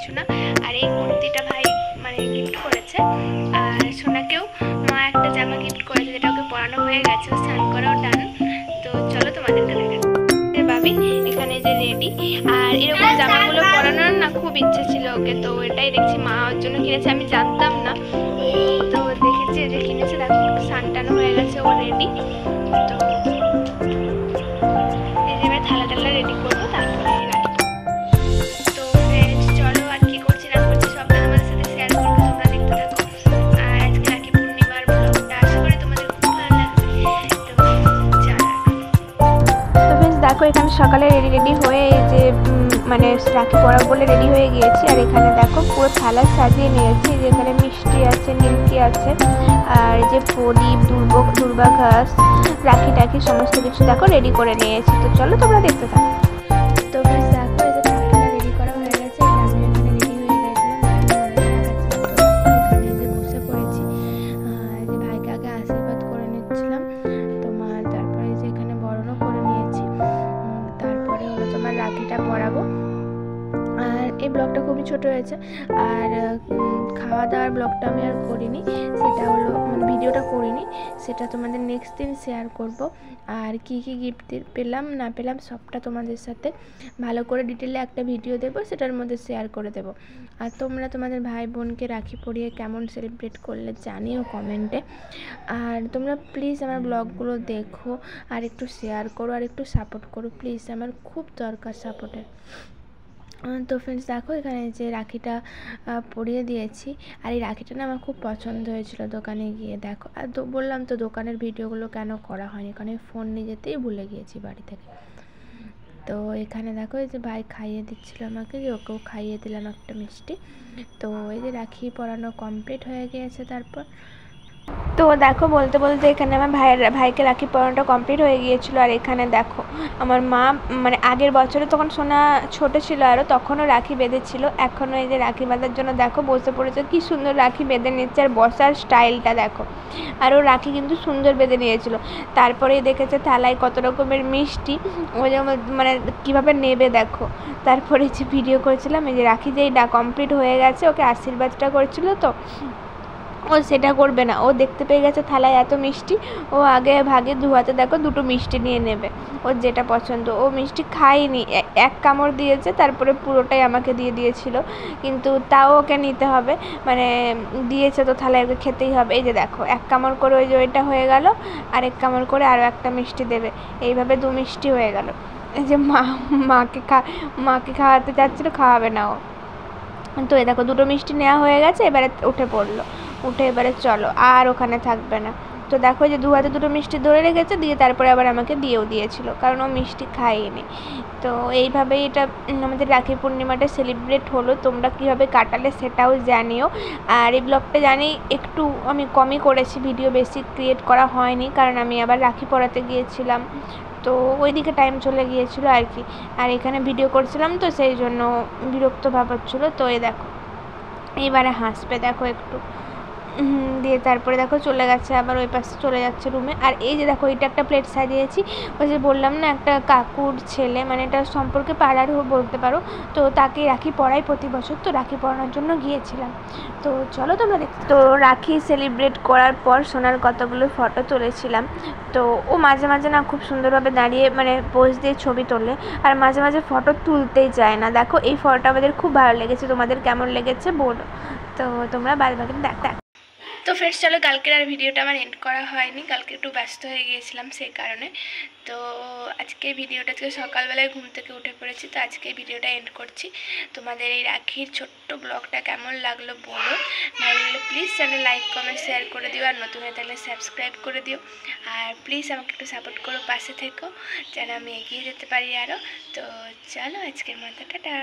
কিছু না। আর এই কুর্তিটা ভাই মানে গিফট করেছে, আর সোনাকেও মা একটা জামা গিফট করেছে, যেটা ওকে পরানো হয়ে গেছে, স্নান করাও ডান। তো চলো তোমাদেরকে দেখাচ্ছি। ভাবি এখানে যে রেডি, আর এরকম জামাগুলো পরানোর না খুব ইচ্ছে ছিল ওকে, তো এটাই দেখছি মা ওর জন্য কিনেছে, আমি জানতাম না। তো দেখেছি যে কিনেছে, দেখো স্নান টানো হয়ে গেছে, ও রেডি। তো এই যে এবার থালা টালা রেডি করবো, তারপরে তো ফ্রেন্ডস চলো আর কি করছি না করছি সবটা তোমাদের সাথে শেয়ার করবো, তোমরা দেখতে থাকো। আর আজকে রাখি পূর্ণিমার ব্লগটা আশা করি তোমাদের খুব ভালো লাগবে। তো চলো। তো ফ্রেন্ডস দেখো এখানে সকালে রেডি হয়ে এই যে মানে রাখি পরাবো বলে রেডি হয়ে গিয়েছি। আর এখানে দেখো পুরো থালা সাজিয়ে নিয়েছি, যেখানে মিষ্টি আছে, নিমকি আছে, আর যে প্রদীপ, দুর্বা ঘাস, রাখি টাখি সমস্ত কিছু দেখো রেডি করে নিয়েছি। তো চলো তোমরা দেখতে থাকো। তো ফ্রেন্ডস দেখো এই যে থালাটা রেডি করা হয়ে গেছে, আমি এখানে রেডি হয়ে গেছিলাম, এখানে যে বসে পড়েছি, যে ভাইকে আগে আশীর্বাদ করে নিচ্ছিলাম তোমার, তারপরে যে এখানে বরণও করে নিয়েছি, তারপরে হলো তোমার রাখিটা পরাবো। আর এই ব্লগটা খুবই ছোট হয়েছে, আর খাওয়া দাওয়ার ব্লগটা আমি আর করিনি, সেটা হলো মানে ভিডিওটা করিনি, সেটা তোমাদের নেক্সট দিন শেয়ার করব। আর কি কি গিফট পেলাম না পেলাম সবটা তোমাদের সাথে ভালো করে ডিটেলে একটা ভিডিও দেবো, সেটার মধ্যে শেয়ার করে দেব। আর তোমরা তোমাদের ভাই বোনকে রাখি পরিয়ে কেমন সেলিব্রেট করলে জানিও কমেন্টে। আর তোমরা প্লিজ আমার ব্লগগুলো দেখো, আর একটু শেয়ার করো, আর একটু সাপোর্ট করো প্লিজ, আমার খুব দরকার সাপোর্টের। তো ফ্রেন্ডস দেখো এখানে যে রাখিটা পরিয়ে দিয়েছি, আর এই রাখিটা না আমার খুব পছন্দ হয়েছিল দোকানে গিয়ে। দেখো আর বললাম তো দোকানের ভিডিওগুলো কেন করা হয়নি, কারণ ফোন নিয়ে যেতেই ভুলে গিয়েছি বাড়ি থেকে। তো এখানে দেখো এই যে ভাই খাইয়ে দিচ্ছিল আমাকে, ওকেও খাইয়ে দিলাম একটা মিষ্টি। তো এই যে রাখি পরানো কমপ্লিট হয়ে গিয়েছে। তারপর তো দেখো বলতে বলতে এখানে আমার ভাইকে রাখি পরানোটা কমপ্লিট হয়ে গিয়েছিলো। আর এখানে দেখো আমার মা মানে আগের বছরে তখন সোনা ছোটো ছিল আরও, তখনও রাখি বেঁধেছিল, এখনও এই যে রাখি বাঁধার জন্য দেখো বসে পড়েছে, কি সুন্দর রাখি বেঁধে নিচ্ছে, আর বসার স্টাইলটা দেখো। আর ও রাখি কিন্তু সুন্দর বেঁধে নিয়েছিল। তারপরেই দেখেছে থালায় কত রকমের মিষ্টি, ও যেমন মানে কীভাবে নেবে দেখো। তারপরে যে ভিডিও করেছিলাম এই যে রাখি যেই কমপ্লিট হয়ে গেছে, ওকে আশীর্বাদটা করেছিল, তো ও সেটা করবে না, ও দেখতে পেয়ে গেছে থালায় এত মিষ্টি, ও আগে ভাগে দু হাতে দেখো দুটো মিষ্টি নিয়ে নেবে, ওর যেটা পছন্দ। ও মিষ্টি খায়নি, এক কামড় দিয়েছে, তারপরে পুরোটাই আমাকে দিয়ে দিয়েছিল, কিন্তু তাও ওকে নিতে হবে, মানে দিয়েছে তো থালায় ওকে খেতেই হবে। এই যে দেখো এক কামড় করে ওই যে ওইটা হয়ে গেল, আর এক কামড় করে আরও একটা মিষ্টি দেবে, এইভাবে দু মিষ্টি হয়ে গেল। এই যে মাকে খাওয়াতে চাচ্ছিলো, খাওয়াবে না ও। তো এই দেখো দুটো মিষ্টি নেওয়া হয়ে গেছে, এবারে উঠে পড়লো, উঠে এবারে চলো আর ওখানে থাকবে না। তো দেখো যে দু হাতে দুটো মিষ্টি ধরে রেখেছে, দিয়ে তারপরে আবার আমাকে দিয়েও দিয়েছিল, কারণ ও মিষ্টি খাইনি। তো এইভাবেই এটা আমাদের রাখি পূর্ণিমাটা সেলিব্রেট হলো। তোমরা কীভাবে কাটালে সেটাও জানিও। আর এই ব্লগটা জানি একটু আমি কমই করেছি, ভিডিও বেশি ক্রিয়েট করা হয়নি, কারণ আমি আবার রাখি পরাতে গিয়েছিলাম, তো ওইদিকে টাইম চলে গিয়েছিলো আর কি। আর এখানে ভিডিও করছিলাম তো সেই জন্য বিরক্ত ভাব হচ্ছিলো। তো এই দেখো এবারে হাসবে দেখো একটু, দিয়ে তারপরে দেখো চলে গেছে আবার ওই পাশে চলে যাচ্ছে রুমে। আর এই যে দেখো এটা একটা প্লেট সাজিয়েছি, ওই যে বললাম না একটা কাকুর ছেলে, মানে এটা সম্পর্কে পাড়ারও বলতে পারো, তো তাকে রাখি পরাই প্রতি বছর, তো রাখি পরানোর জন্য গিয়েছিলাম। তো চলো তোমরা তো রাখি সেলিব্রেট করার পর সোনার কতগুলো ফটো তুলেছিলাম। তো ও মাঝে মাঝে না খুব সুন্দরভাবে দাঁড়িয়ে মানে পোজ দিয়ে ছবি তোলে, আর মাঝে মাঝে ফটো তুলতেই যায় না। দেখো এই ফটোটা আমাদের খুব ভালো লেগেছে, তোমাদের কেমন লেগেছে বলো। তো তোমরা বাদ বাকি দেখ। তো ফ্রেন্ডস চলো, কালকের আর ভিডিওটা আমার এন্ড করা হয়নি, কালকে একটু ব্যস্ত হয়ে গিয়েছিলাম সেই কারণে। তো আজকে ভিডিওটা আজকে সকালবেলায় ঘুম থেকে উঠে পড়েছি, তো আজকে ভিডিওটা এন্ড করছি। তোমাদের এই রাখির ছোট্ট ব্লগটা কেমন লাগলো বলো, ভালো লাগলে please channel like comment share করে দিও, আর নতুন হয়ে থাকলে সাবস্ক্রাইব করে দিও। আর প্লিজ আমাকে একটু সাপোর্ট করো, পাশে থেকো, যেন আমি এগিয়ে যেতে পারি আরও। তো চলো আজকের মতো টাটা।